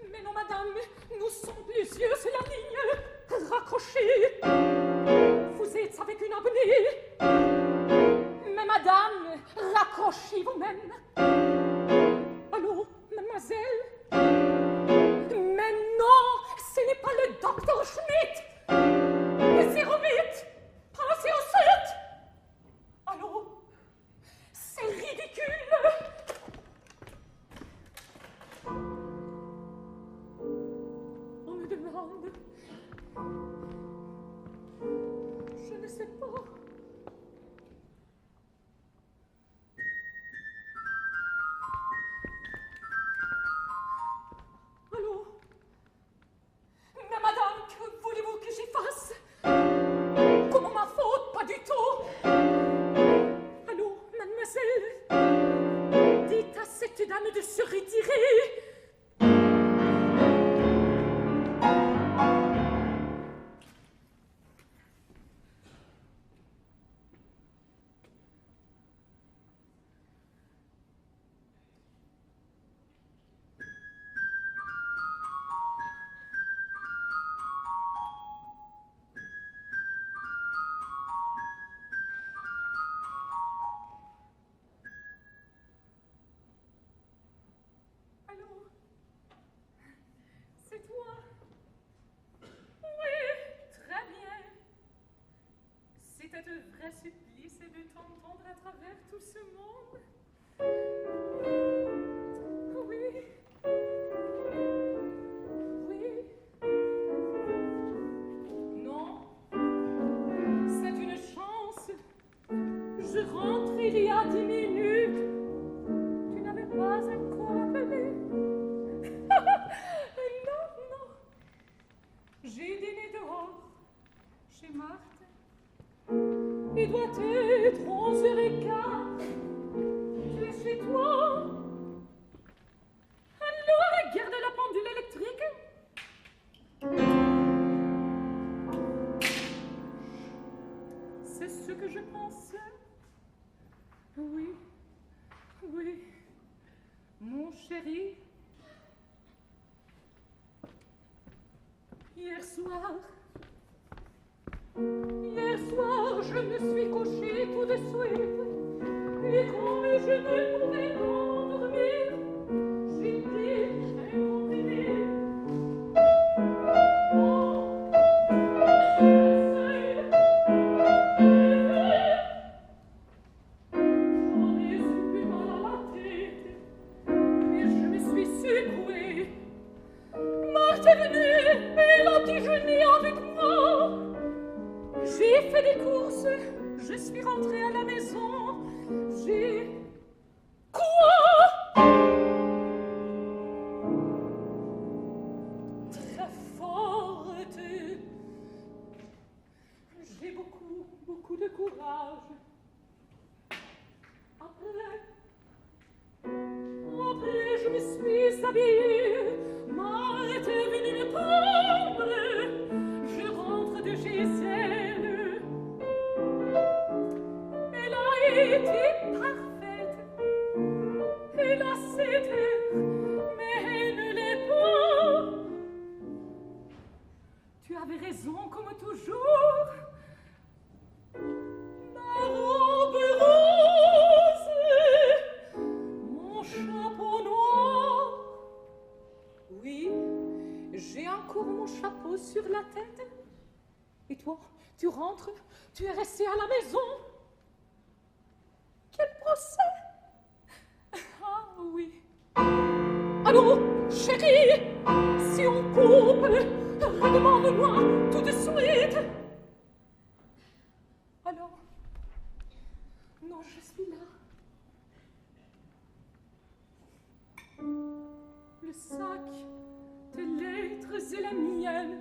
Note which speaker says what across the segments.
Speaker 1: Mais non, madame, nous sommes plusieurs sur la ligne. Raccrochez. Vous êtes avec une abonnée. Mais madame, raccrochez vous-même. Allô, mademoiselle? Mais non, ce n'est pas le docteur Schmidt. C'est Robert. Passez au 7. Allô? C'est ridicule. On me demande. Je ne sais pas. Allô? Mais madame, que voulez-vous que j'y fasse? Comment ma faute? Pas du tout. Allô, mademoiselle? Dites à cette dame de se retirer. C'est toi? Oui, très bien. C'était un vrai supplice de t'entendre à travers tout ce monde. Oui. Oui. Non. C'est une chance. Je rentre il y a 10 minutes. Tu n'avais pas encore appelé. Non, non. J'ai dîné dehors, chez Marthe. Il doit être 11h15. Tu es chez toi. Alors, regarde la pendule électrique. C'est ce que je pensais. Oui, oui. Mon chéri. Hier soir, je me suis couchée tout de suite. Et comme je ne pouvais pas m'endormir, j'ai pris un comprimé. Oh, j'en ai soupé mal à la tête et je me suis secouée. Marthe est venue, elle a déjeuné avec moi. J'ai fait des courses, je suis rentrée à la maison. J'ai... Quoi? Très forte. J'ai beaucoup de courage. Après, je me suis habillée. Marthe est venue me prendre. Je rentre de chez elle. Elle a été parfaite. Elle a 7 heures, mais elle ne l'est pas. Tu avais raison, comme toujours. Ma robe rose, mon chapeau noir. Oui, j'ai encore mon chapeau sur la tête. Et toi, tu rentres, tu es resté à la maison. Quel procès? Ah oui. Allô, chérie, si on coupe, redemande-moi tout de suite. Alors, non, je suis là. Le sac de lettres est la mienne.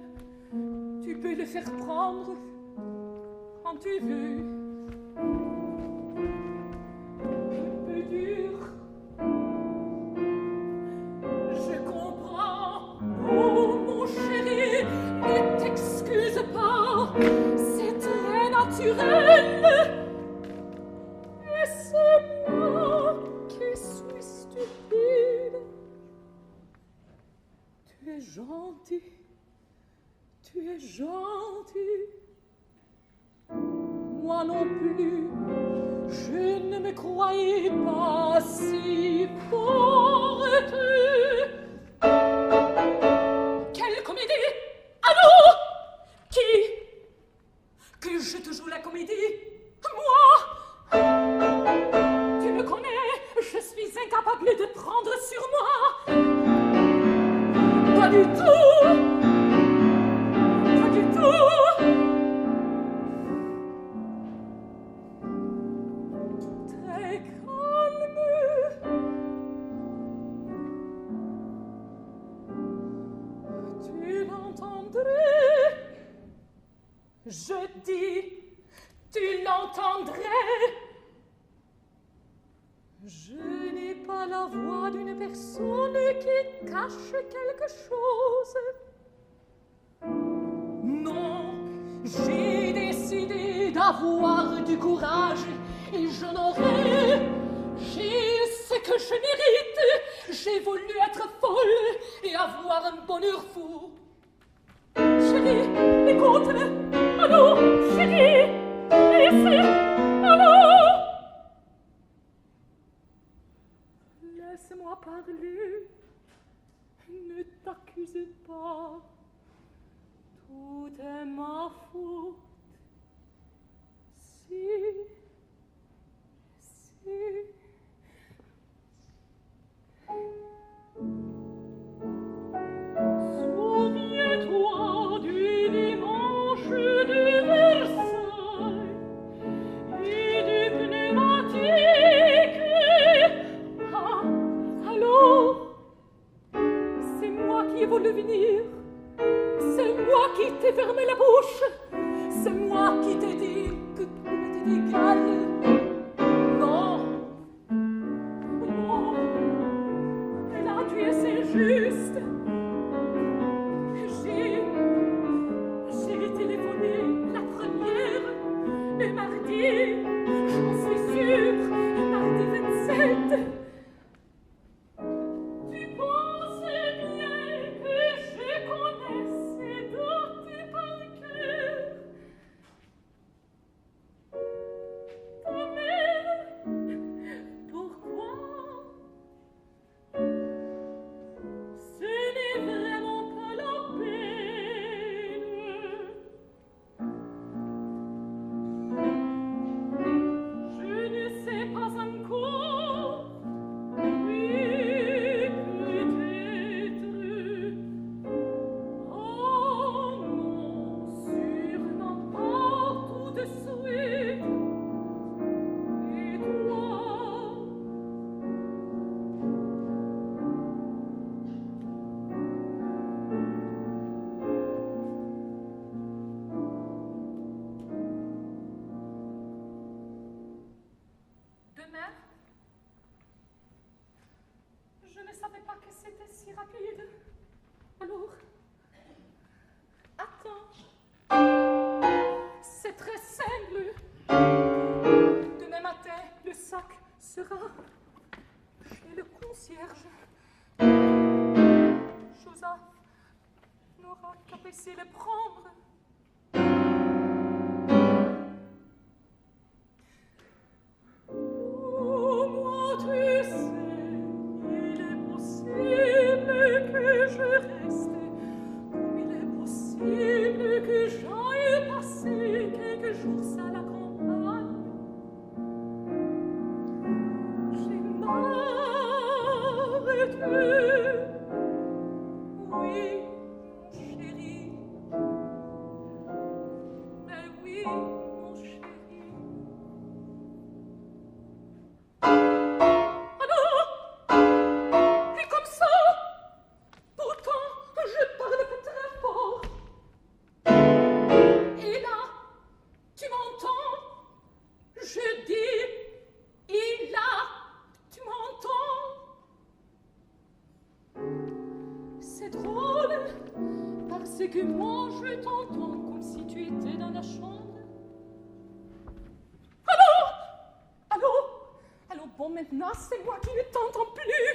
Speaker 1: Tu peux le faire prendre quand tu veux. Un peu dur. Je comprends. Oh, mon chéri, ne t'excuse pas. C'est très naturel. Et c'est moi qui suis stupide. es gentil, tu es gentil. Moi non plus, je ne me croyais pas si forte. Quelle comédie? Allô? Qui? Que je te joue la comédie? Moi? Tu me connais, je suis incapable de prendre sur moi. Pas du tout. Pas du tout. Très calme. Tu l'entendrais. Je dis, tu l'entendrais. Je n'ai pas la voix d'une personne qui cache quelque chose. Non, j'ai décidé d'avoir du courage et j'en aurai. J'ai ce que je mérite. J'ai voulu être folle et avoir un bonheur fou. Chérie, écoute. Allô, chérie, ici. Allô. Laisse-moi parler, ne t'accuse pas, tout est ma faute. Si, souviens-toi du dimanche de Versailles et du pneumatique. Alors, c'est moi qui ai voulu venir. C'est moi qui t'ai fermé la bouche. C'est moi qui t'ai dit que tout était égal. Non, non, là tu es injuste. J'ai téléphoné la première, le mardi, j'en suis sûre, mardi 27. Tu pensais bien que je connaissais d'autres par cœur. Ta mère, pourquoi? Ce n'est vraiment pas la peine. Je ne sais pas encore. Oui, peut-être. Oh non, sûrement pas tout de suite. Et toi? Demain? Je ne savais pas que c'était si rapide. Alors, attends. C'est très simple. Demain matin, le sac sera chez le concierge. Joseph n'aura qu'à passer le prendre. Oh, moi, tu sais, il est possible que je reste, comme il est possible que j'aille passer quelques jours à la campagne. J'ai marre de... Oui, mon chéri. Mais oui, mon chéri. Ah non! Et comme ça, pourtant, je parle pas très fort. Et là, tu m'entends? Je dis, et là, tu m'entends? C'est drôle, parce que moi, je t'entends comme si tu étais dans la chambre. Allô, bon, maintenant, c'est moi qui ne t'entends plus.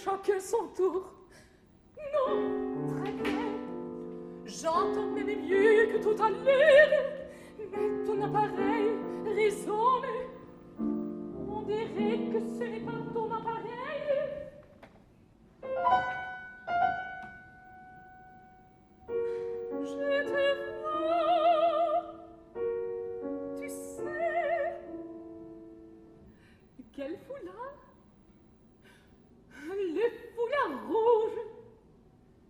Speaker 1: chacun son tour. Non, très bien. J'entends même mieux que tout à l'heure. Mais ton appareil résonne. On dirait que ce n'est pas ton appareil. Je te vois. Tu sais. Quel foulard? Le foulard rouge.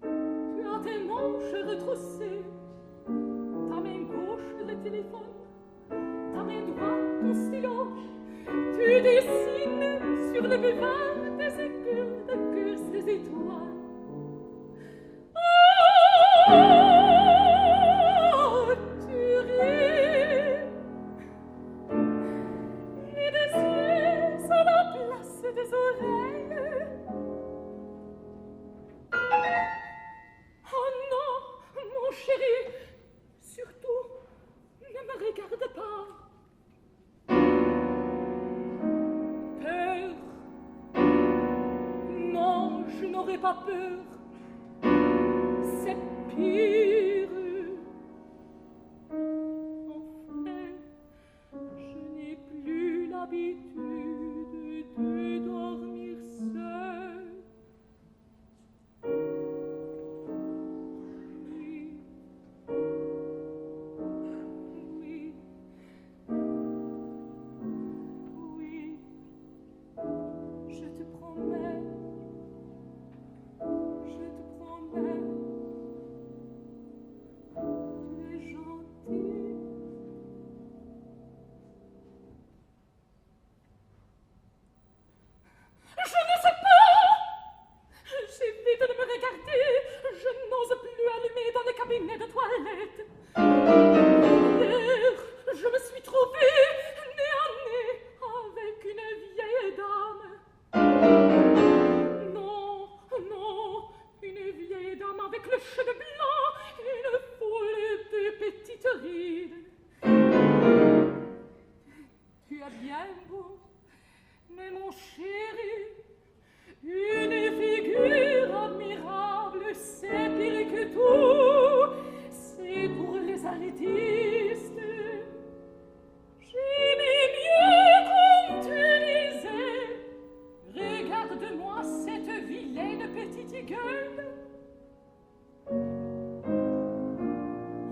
Speaker 1: Tu as tes manches retroussées. Ta main gauche, le téléphone. Ta main droite, ton stylo. Tu dessines sur le buvard des écuries de cœur, des étoiles. Oh, tu ris. Et des yeux à la place des oreilles. Oh non, mon chéri, surtout, ne me regarde pas. Peur? Non, je n'aurais pas peur. C'est pire. Enfin, je n'ai plus l'habitude de dormir seul. Oui, oui, oui, je te promets, tu es gentil. Je ne sais pas. J'évite de me regarder. Je n'ose plus allumer dans le cabinet de toilette. Hier, je me suis trouvée nez à nez avec une vieille dame. Non, non, une vieille dame avec le cheveu blanc, une foule de petites rides. Tu es bien beau, mais mon chéri, une figure admirable, c'est pire que tout. C'est pour les artistes. J'aimais mieux qu'on te disait: regarde-moi cette vilaine petite gueule.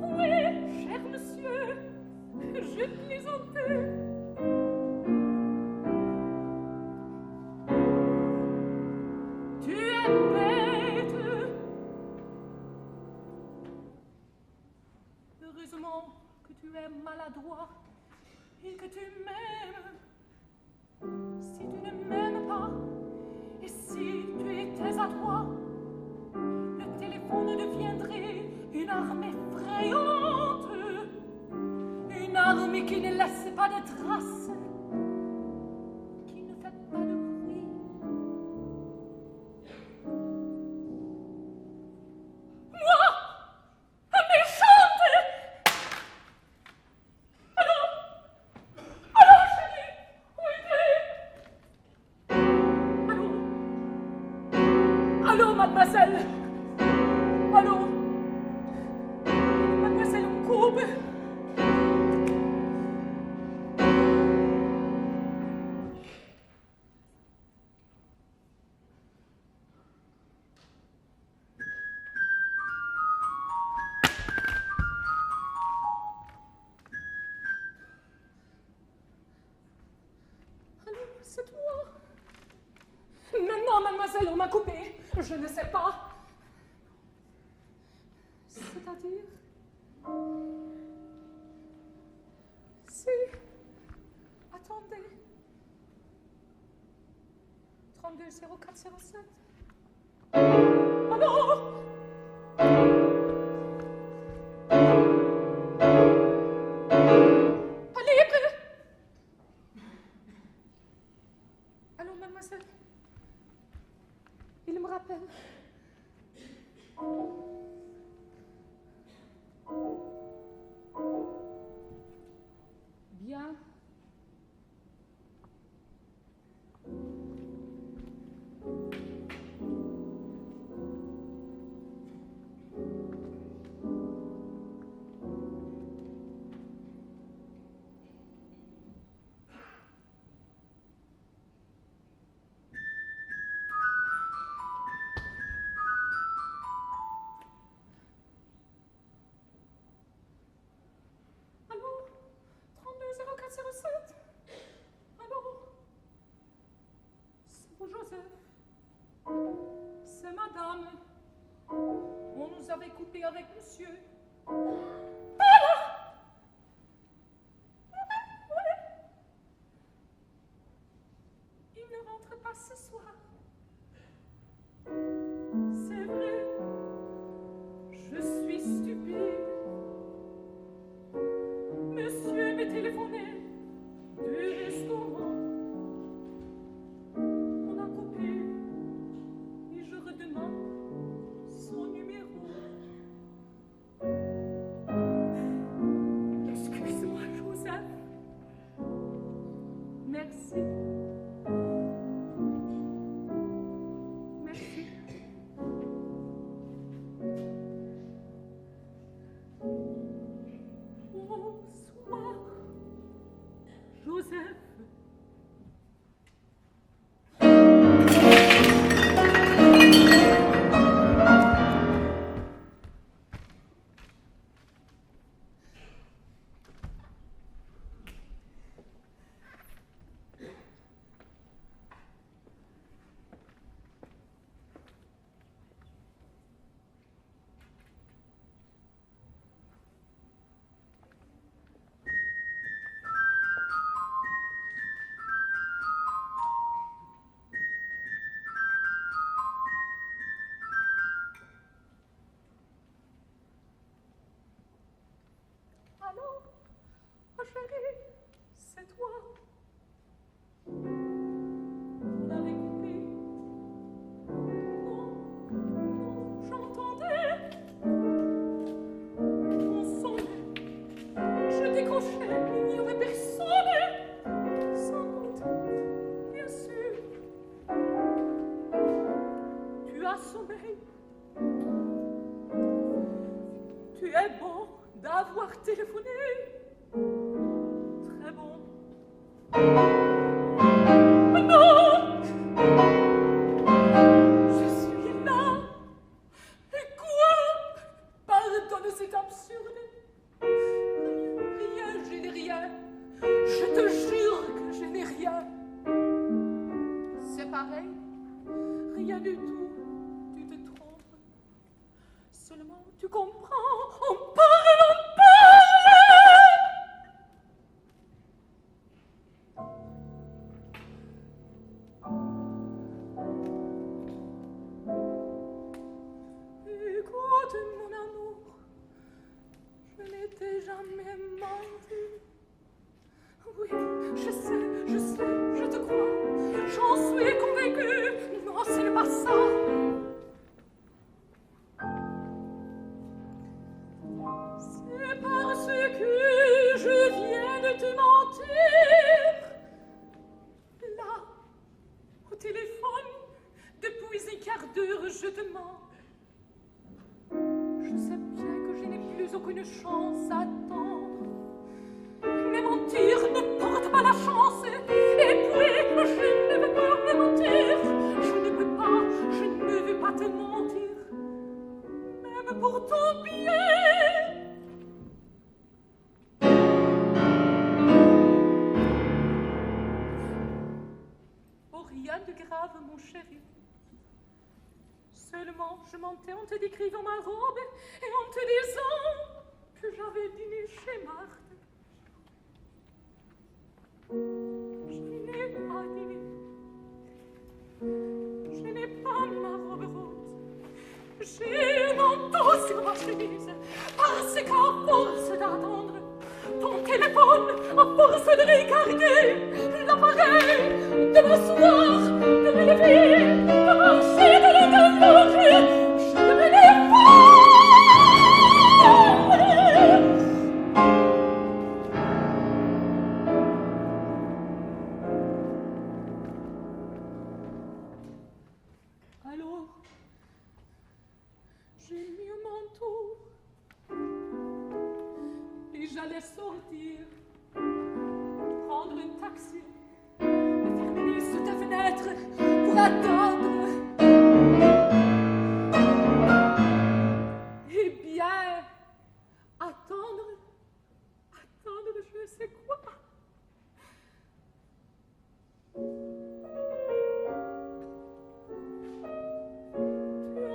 Speaker 1: Oui, cher monsieur, je plaisantais. Tu es bête. Heureusement que tu es maladroit et que tu m'aimes. Si tu ne m'aimes pas, et si tu étais adroit, le téléphone deviendrait une arme effrayante, une arme qui ne laisse pas de traces, qui ne fait pas de bruit. Moi, méchante! Allô, chérie, où es-tu? Allô, mademoiselle? Allô, mademoiselle, on coupe. Allô, c'est toi? Maintenant, mademoiselle, on m'a coupé. Je ne sais pas. C'est-à-dire? Si. Attendez. 32 0407. Oh non! Libre! Allô, mademoiselle? Il me rappelle. Bien. madame. On nous avait coupé avec monsieur. Voilà! Ouais. Il ne rentre pas ce soir. C'est vrai, je suis stupide. Monsieur me téléphonait du restaurant. On a coupé et je redemande son numéro. Excuse-moi, Joseph. Merci. Merci. Bonsoir, Joseph. Allô? Oh chérie, c'est toi. On avait coupé. Non, non, j'entendais. On sonnait. Je décrochais, il n'y avait personne. Sans doute, bien sûr. Tu as sommeil. Tu es bon d'avoir téléphoné. Très bon. Non! Je suis là. Et quoi? Pardonne, c'est absurde. Rien, je n'ai rien. Je te jure que je n'ai rien. C'est pareil. Rien du tout. Tu te trompes. Seulement, tu comprends. On parle, on parle. Écoute, mon amour, je n'ai t'ai jamais menti. Oui, je sais, je te crois. J'en suis convaincue. Non, ce n'est pas ça. C'est parce que je viens de te mentir. Là, au téléphone, depuis un quart d'heure, je te mens. Je sais bien que je n'ai plus aucune chance à attendre. Mais mentir ne porte pas la chance. Et puis, je ne veux pas me mentir. Je ne peux pas, je ne veux pas te mentir. Même pour ton bien. Oh, rien de grave, mon chéri. Seulement, je mentais en te décrivant ma robe et en te disant que j'avais dîné chez Marthe. Je n'ai pas dîné. Je n'ai pas ma robe rose. J'ai un manteau sur ma chemise parce qu'à force d'attendre ton téléphone, à force de regarder l'appareil, de m'asseoir, de me lever, de marcher de l'un à l'autre, je devenais folle. Alors, j'ai mis un manteau et j'allais sortir, prendre un taxi, me terminer sous ta fenêtre pour attendre. Eh bien, attendre, je ne sais quoi. Tu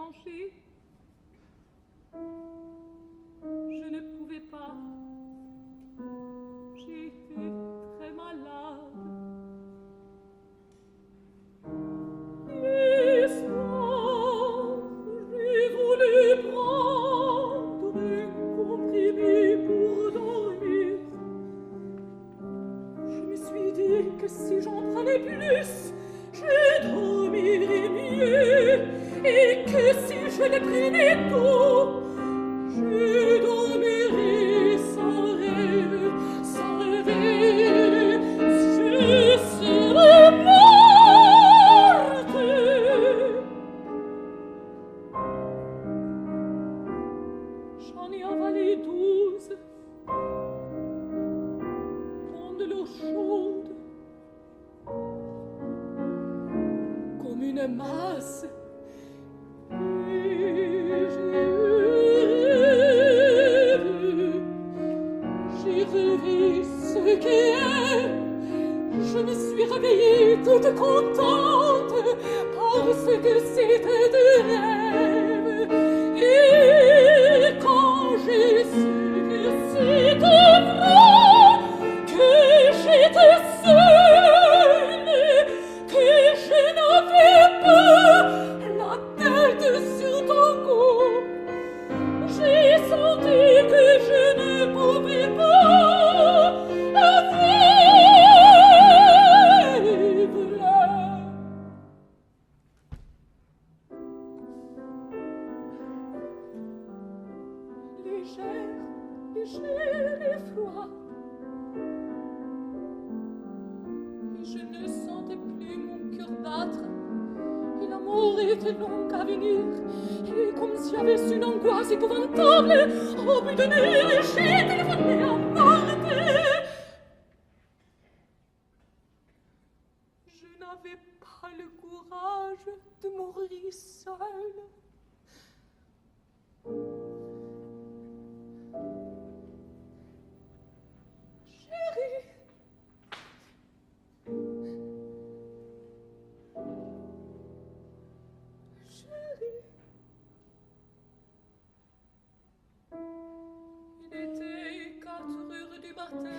Speaker 1: manger. Je ne pouvais pas. J'étais très malade. Et soir, j'ai voulu prendre un comprimé pour dormir. Je me suis dit que si j'en prenais plus, je dormirais mieux, et que si je les prenais tôt, je dormirais sans rêve, sans rêver. Je serais morte. J'en ai avalé 12, dans de l'eau chaude, comme une masse. Et j'ai rêvé ce qu'est. Je me suis réveillée toute contente parce que c'était de rêve. Et quand j'ai su que c'était vrai, que j'étais seule, que je n'avais pas la tête sur ton cou, j'ai senti que je ne pouvais pas vivre là. Légère et froid, et je ne sentais plus mon cœur battre, et l'amour était long à venir, et comme s'il y avait une angoisse épouvantable, au bout de nuit, j'ai téléphoné à Marthe. Je n'avais pas le courage de mourir seule. Chérie, il était 4 heures du matin.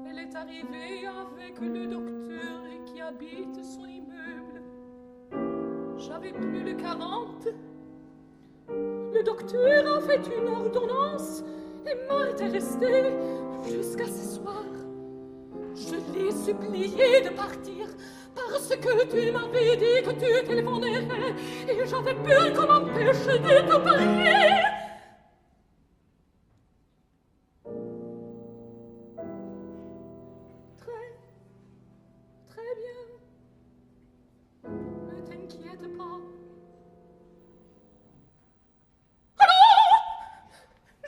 Speaker 1: Elle est arrivée avec le docteur qui habite son immeuble. J'avais plus le 40. Le docteur a fait une ordonnance et Marthe est restée jusqu'à ce soir. Je l'ai supplié de partir parce que tu m'avais dit que tu téléphonerais et j'avais peur qu'on m'empêche de te parler. Très bien. Ne t'inquiète pas.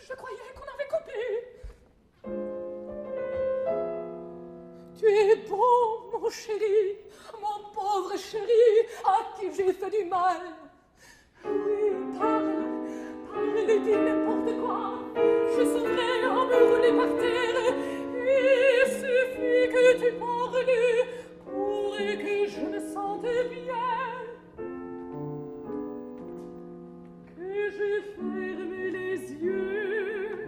Speaker 1: Je croyais qu'on avait coupé. Tu es bon, mon chéri, mon pauvre chéri, à qui j'ai fait du mal. Oui, parle, dis n'importe quoi. Je saurais à me rouler par terre. Il suffit que tu parles pour que je me sente bien. Que je ferme les yeux.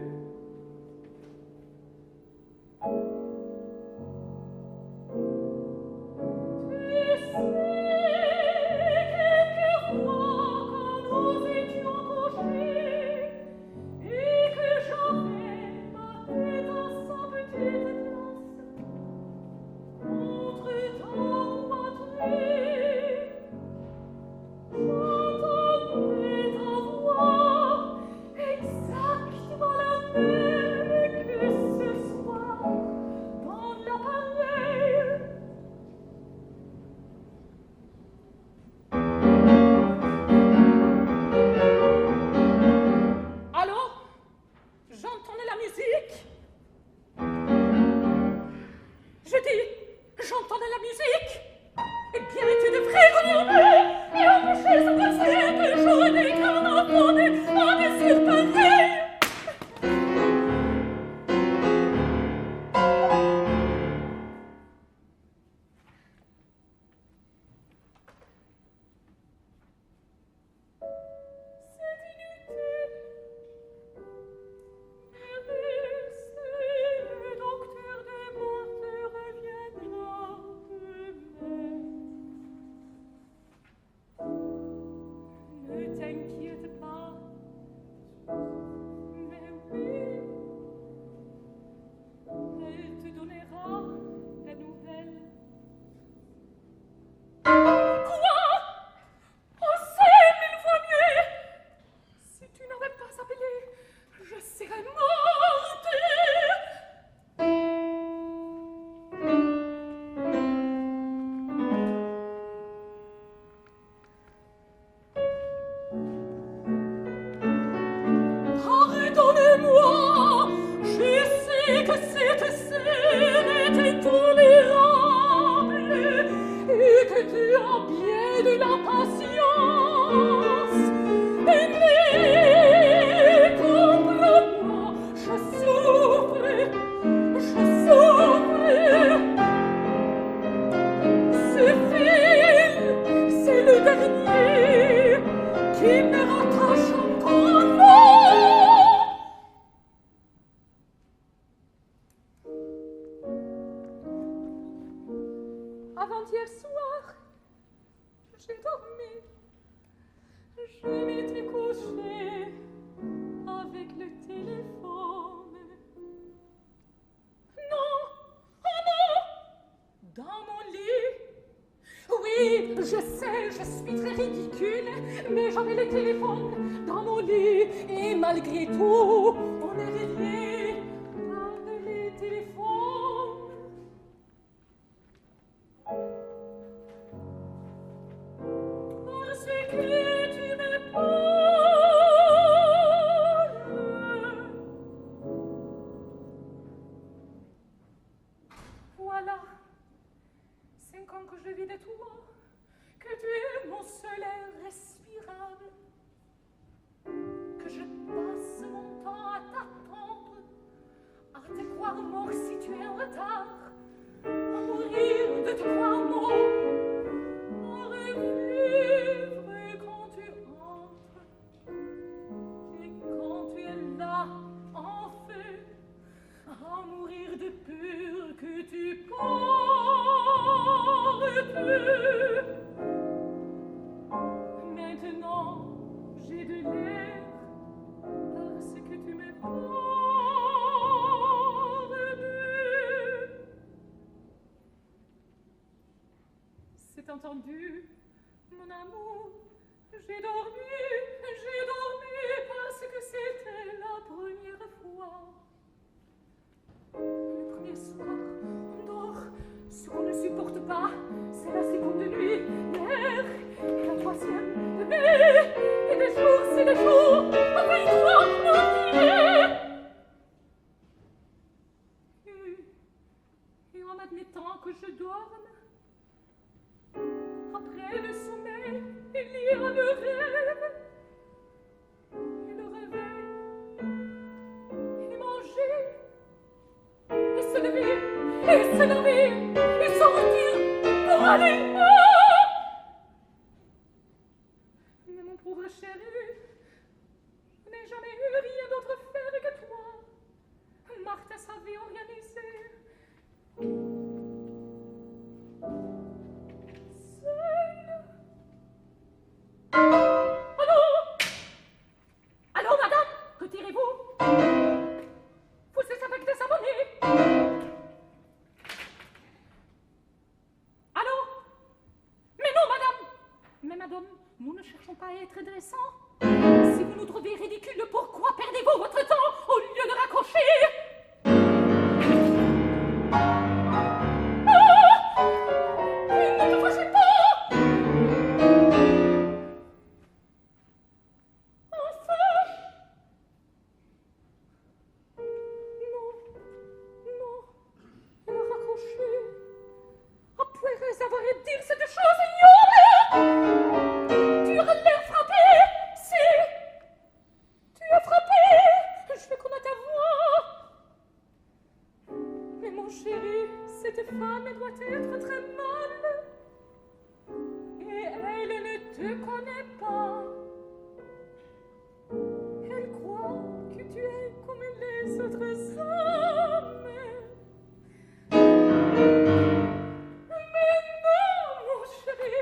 Speaker 1: Tu sais, quelquefois quand nous étions couchés et que j'avais ma tête à sa petite place contre ta poitrine, et que cette scène est intolérable et que tu as bien de la patience. Mais comprends-moi, je souffre. Ce fil, c'est le dernier qui me rattache encore. Avant-hier soir, j'ai dormi. Je m'étais couchée avec le téléphone. Non, oh non, dans mon lit. Oui, je sais, je suis très ridicule, mais j'avais le téléphone dans mon lit et malgré tout, on est réveillé par les téléphones. Parce que tu me parles. Voilà, 5 ans que je vis de toi, que tu es mon seul air respirable, que je passe mon temps à t'attendre, à te croire mort si tu es en retard, à mourir de te croire mort, à revivre quand tu entres, et quand tu es là, en feu, à mourir de peur que tu parles peu. Maintenant, j'ai de l'air parce que tu me parles. C'est entendu, mon amour, j'ai dormi parce que c'était la première fois. Le premier soir, on dort. Ce qu'on ne supporte pas, c'est la seconde nuit, l'air. Et la troisième, et des jours, c'est des jours, avec toi, mon Dieu. Et en admettant que je dorme, après le sommeil, il y a le rêve, et le réveil, et manger, et se lever, et sortir pour aller. Mais mon pauvre chéri, je n'ai jamais eu rien d'autre faire que toi. Martha savait organiser. Seule. Allô, madame, retirez-vous. Vous êtes avec des abonnés. Allô? Mais non, madame. Mais madame, nous ne cherchons pas à être dressants. Si vous nous trouvez ridicules, pourquoi perdez-vous votre temps au lieu de raccrocher? Ne te fâchez pas. Enfin. Non, elle a raccroché. Après avoir dit cette chose ignoble, tu as l'air frappé. Si tu as frappé, je reconnais ta voix. Mais mon chéri, cette femme doit être très mal. Et elle ne te connaît pas. Elle croit que tu es comme les autres hommes. Mais non, mon chéri,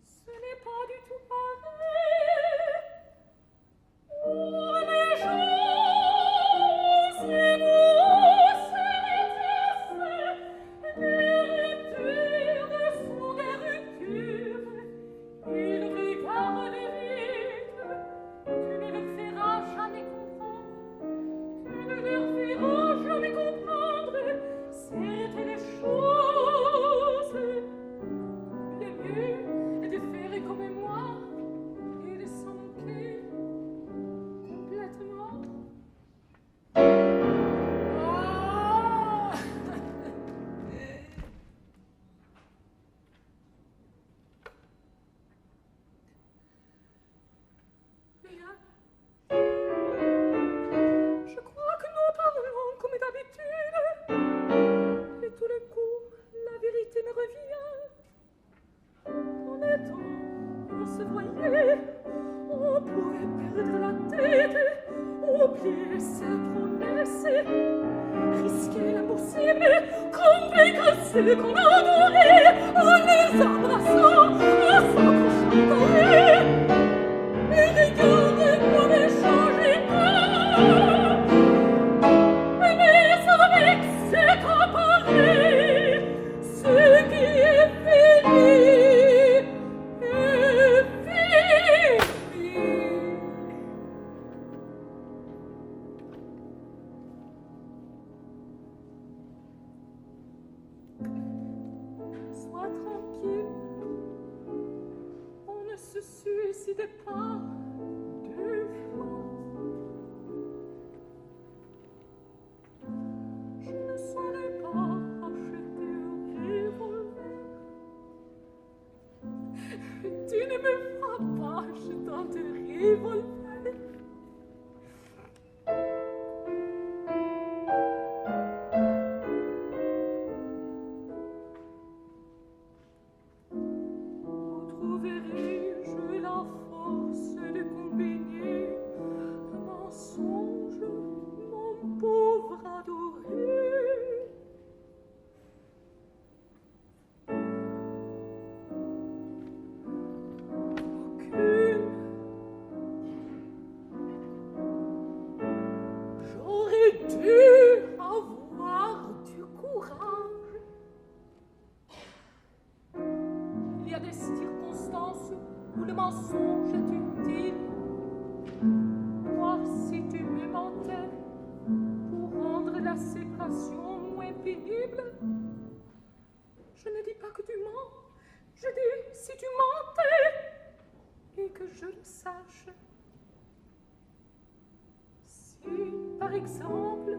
Speaker 1: ce n'est pas du tout pareil. Oh, les choses, les mots, les ruptures sont des ruptures. Ils regardent vite, tu ne leur feras jamais comprendre. Tu ne oublier ses promesses, risquer l'impossible, convaincre ceux qu'on adorait, en les embrassant, en s'accrochant à eux. Et regarde ne pouvait changer pas, mais avec ce qu'on parlait, ce qui est fini est fini. Sois tranquille, on ne se suicide pas deux fois. Je ne saurais pas acheter un revolver. Tu ne me feras pas achetant un revolver. Où trouverai-je la force de combiner un mensonge, mon pauvre adoré? Aucune. J'aurais dû avoir du courage. Il y a des circonstances où le mensonge est utile. Moi, si tu me mentais pour rendre la séparation moins pénible, je ne dis pas que tu mens, je dis si tu mentais et que je le sache. Si, par exemple,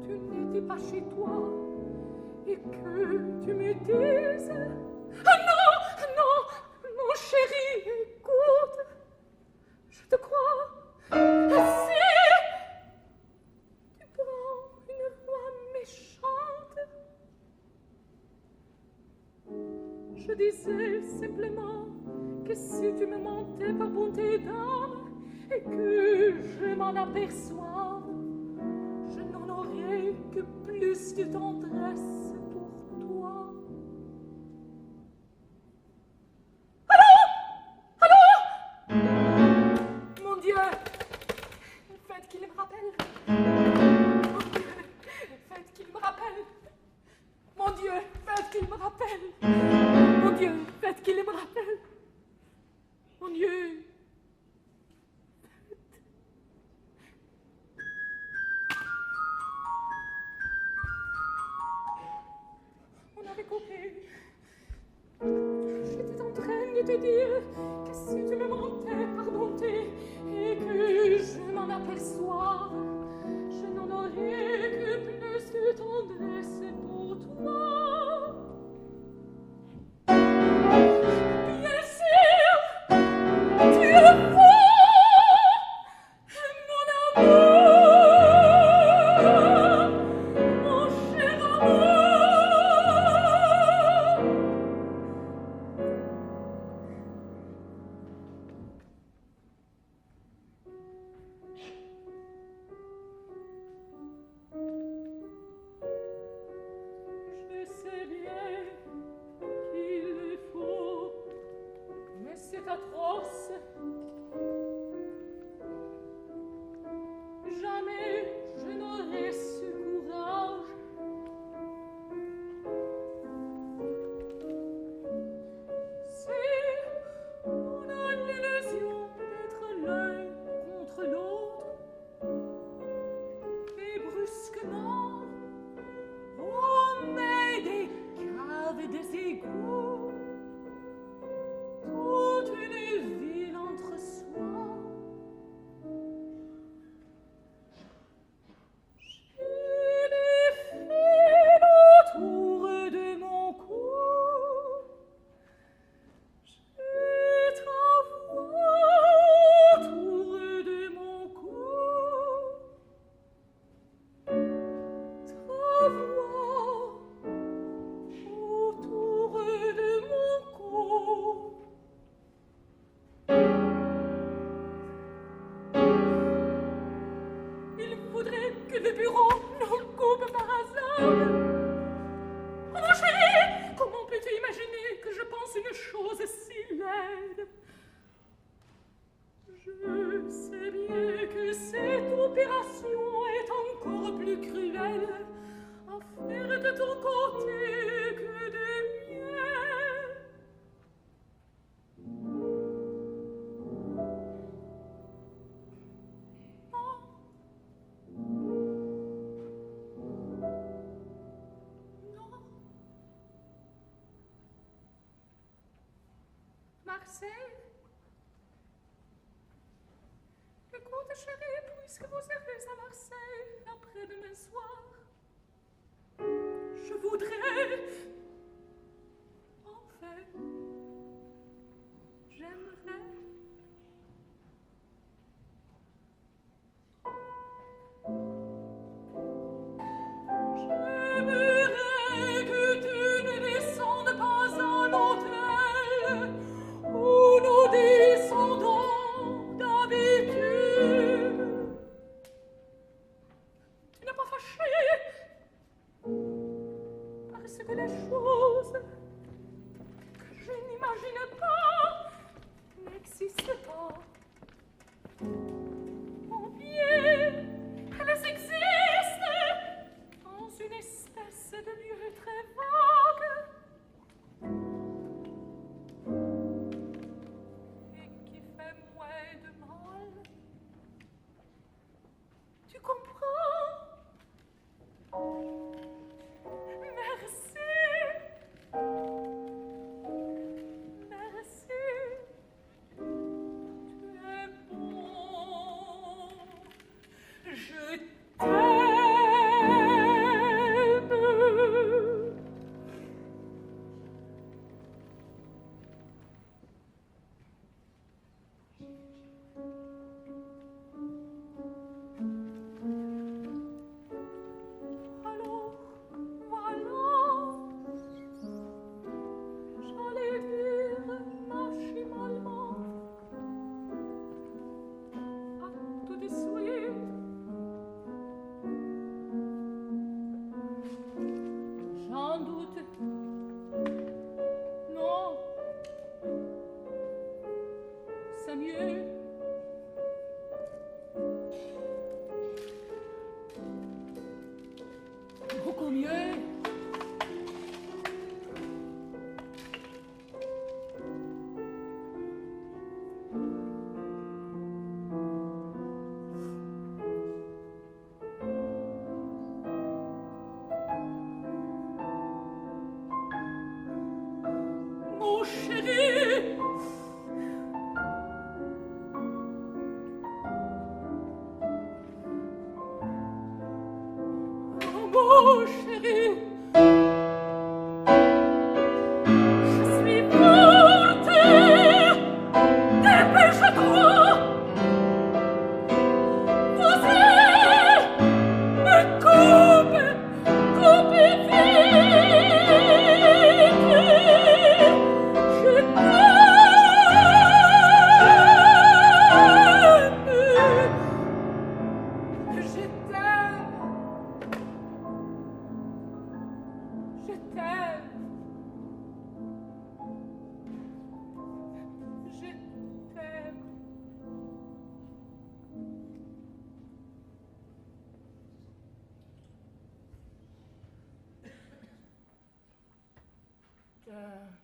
Speaker 1: tu n'étais pas chez toi et que tu me dises ah non, non, mon chéri, écoute, je te crois. Si tu prends une voix méchante, je disais simplement que si tu me mentais par bonté d'âme et que je m'en aperçois, je n'en aurais que plus de tendresse pour toi. Mon Dieu, faites qu'il me rappelle. Mon Dieu, faites qu'il me rappelle. Mon Dieu, faites qu'il me rappelle. Mon Dieu, faites qu'il me rappelle. Mon Dieu. On avait coupé. J'étais en train de te dire que si tu me mentais par bonté et que je m'en aperçois, je n'en aurais que plus de tendresse pour toi. Bien sûr, tu es fou, mon amour, mon cher amour. le bureau nous coupe par hasard. Oh mon chéri, comment peux-tu imaginer que je pense une chose si laide? Je sais bien que cette opération est encore plus cruelle à faire de ton côté que de mien. Non. Marseille? Écoute, chérie, puisque vous servez à Marseille après-demain soir, je voudrais, enfin, j'aimerais. J'aimerais que tu ne descendes pas à l'hôtel où nous descendons d'habitude. Tu n'es pas fâché parce que les choses que je n'imagine pas n'existent pas. Ou bien elles existent dans une espèce de lieu très vague et qui fait moins de mal. Tu comprends? Merci. Merci. Tu es bon. Je t'aime. Alors, voilà, j'allais dire machinalement à tout de suite. J'en doute. Non, c'est mieux. Beaucoup mieux. Mon chéri, oh mon chéri, je suis morte. Dépêche-toi. Vous me coupe vite. Je t'aime. Je t'aime. Je t'aime. Je t'aime.